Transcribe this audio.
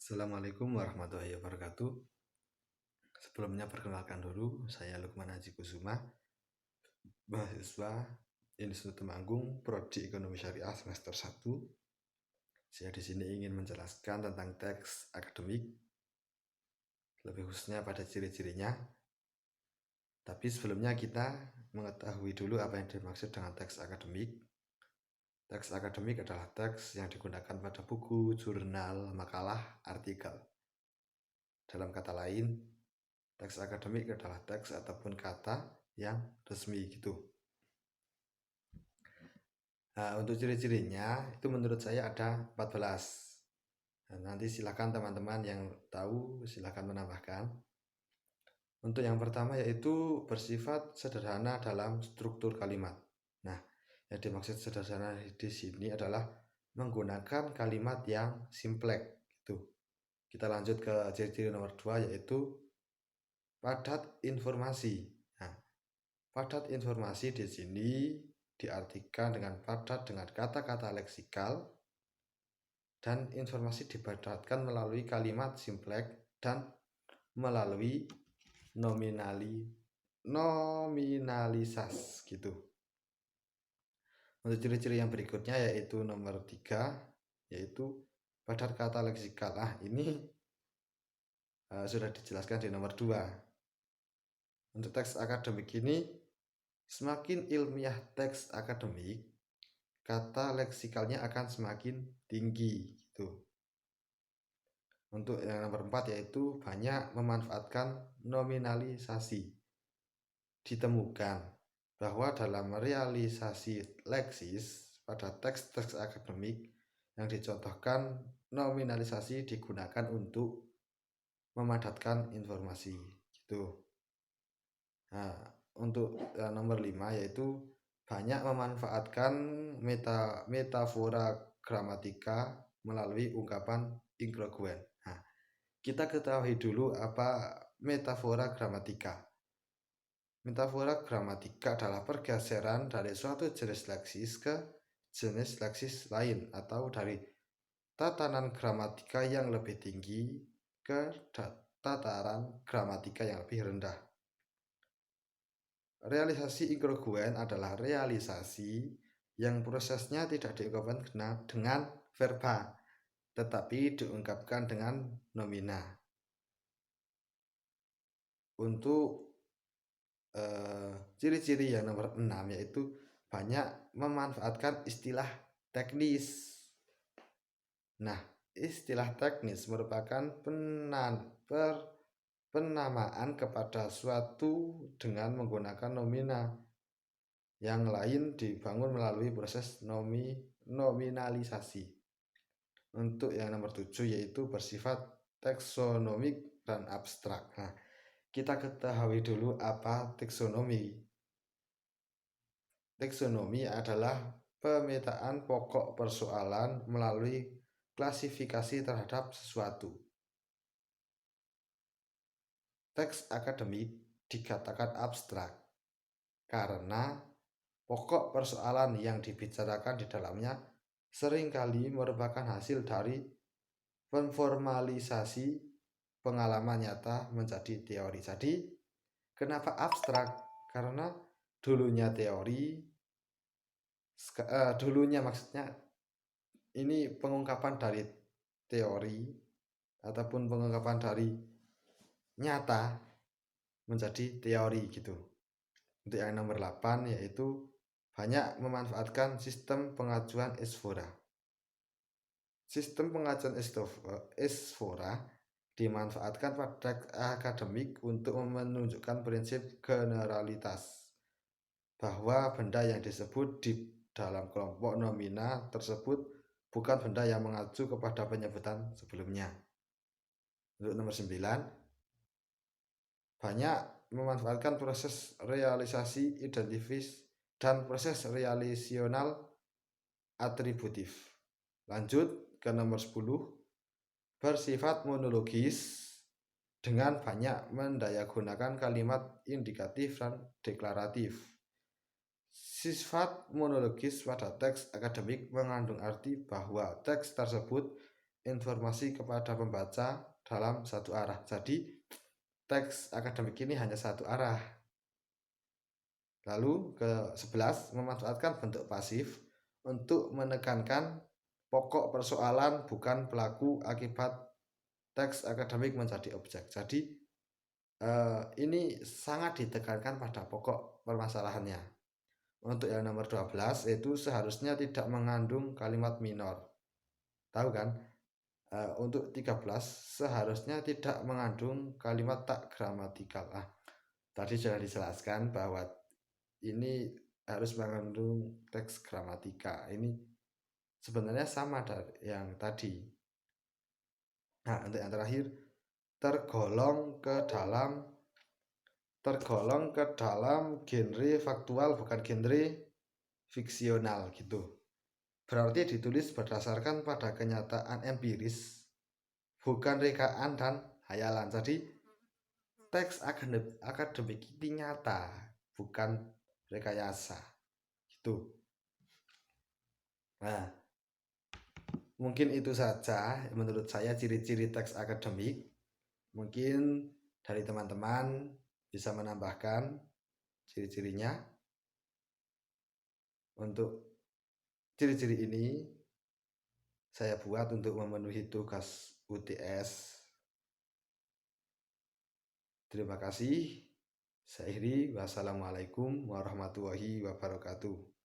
Assalamualaikum warahmatullahi wabarakatuh. Sebelumnya perkenalkan dulu, saya Lukman Haji Kusuma, mahasiswa Institut Temanggung, Prodi Ekonomi Syariah semester 1. Saya di sini ingin menjelaskan tentang teks akademik, lebih khususnya pada ciri-cirinya. Tapi sebelumnya kita mengetahui dulu apa yang dimaksud dengan teks akademik. Teks akademik adalah teks yang digunakan pada buku, jurnal, makalah, artikel. Dalam kata lain, teks akademik adalah teks ataupun kata yang resmi gitu. Nah, untuk ciri-cirinya itu menurut saya ada 14. Nah, nanti silakan teman-teman yang tahu silakan menambahkan. Untuk yang pertama yaitu bersifat sederhana dalam struktur kalimat. Nah, yang dimaksud sederhana di sini adalah menggunakan kalimat yang simplek gitu. Kita lanjut ke ciri-ciri nomor 2 yaitu padat informasi. Nah, padat informasi di sini diartikan dengan padat dengan kata-kata leksikal dan informasi dipadatkan melalui kalimat simplek dan melalui nominalisasi gitu. Untuk ciri-ciri yang berikutnya yaitu nomor 3 yaitu padat kata leksikal. Ini sudah dijelaskan di nomor 2. Untuk teks akademik ini, semakin ilmiah teks akademik, kata leksikalnya akan semakin tinggi gitu. Untuk yang nomor 4 yaitu banyak memanfaatkan nominalisasi. Ditemukan bahwa dalam realisasi leksis pada teks-teks akademik yang dicontohkan, nominalisasi digunakan untuk memadatkan informasi gitu. Nah, untuk nomor 5 yaitu banyak memanfaatkan metafora gramatika melalui ungkapan ingroguen. Nah, kita ketahui dulu apa metafora gramatika. Metafora gramatika adalah pergeseran dari suatu jenis leksis ke jenis leksis lain atau dari tatanan gramatika yang lebih tinggi ke tataran gramatika yang lebih rendah. Realisasi ingroguen adalah realisasi yang prosesnya tidak diungkapkan dengan verba, tetapi diungkapkan dengan nomina. Untuk ciri-ciri yang nomor 6 yaitu banyak memanfaatkan istilah teknis. Nah, istilah teknis merupakan penamaan kepada suatu dengan menggunakan nomina. Yang lain dibangun melalui proses nominalisasi. Untuk yang nomor 7 yaitu bersifat taksonomik dan abstrak. Nah, kita ketahui dulu apa taksonomi. Taksonomi adalah pemetaan pokok persoalan melalui klasifikasi terhadap sesuatu. Teks akademik dikatakan abstrak karena pokok persoalan yang dibicarakan di dalamnya seringkali merupakan hasil dari penformalisasi pengalaman nyata menjadi teori. Jadi, kenapa abstrak? Karena dulunya teori, dulunya maksudnya ini pengungkapan dari teori ataupun pengungkapan dari nyata menjadi teori gitu. Untuk yang nomor 8 yaitu banyak memanfaatkan sistem pengajuan esfora. Sistem pengajuan esfora dimanfaatkan pada akademik untuk menunjukkan prinsip generalitas bahwa benda yang disebut di dalam kelompok nomina tersebut bukan benda yang mengacu kepada penyebutan sebelumnya. Untuk nomor 9, banyak memanfaatkan proses realisasi identifis dan proses realisional atributif. Lanjut ke nomor 10, bersifat monologis dengan banyak mendayagunakan kalimat indikatif dan deklaratif. Sifat monologis pada teks akademik mengandung arti bahwa teks tersebut informasi kepada pembaca dalam satu arah. Jadi teks akademik ini hanya satu arah. Lalu ke-11, memanfaatkan bentuk pasif untuk menekankan pokok persoalan bukan pelaku akibat teks akademik menjadi objek. Jadi ini sangat ditekankan pada pokok permasalahannya. Untuk yang nomor 12 itu seharusnya tidak mengandung kalimat minor. Tahu kan? Untuk 13 seharusnya tidak mengandung kalimat tak gramatikal. Tadi sudah dijelaskan bahwa ini harus mengandung teks gramatika. Ini sebenarnya sama dari yang tadi. Nah, untuk yang terakhir, tergolong ke dalam genre faktual bukan genre fiksional gitu. Berarti ditulis berdasarkan pada kenyataan empiris, bukan rekaan dan hayalan. Jadi teks akademik ini nyata, bukan rekayasa gitu. Nah, mungkin itu saja menurut saya ciri-ciri teks akademik. Mungkin dari teman-teman bisa menambahkan ciri-cirinya. Untuk ciri-ciri ini saya buat untuk memenuhi tugas UTS. Terima kasih. Saya akhiri. Wassalamualaikum warahmatullahi wabarakatuh.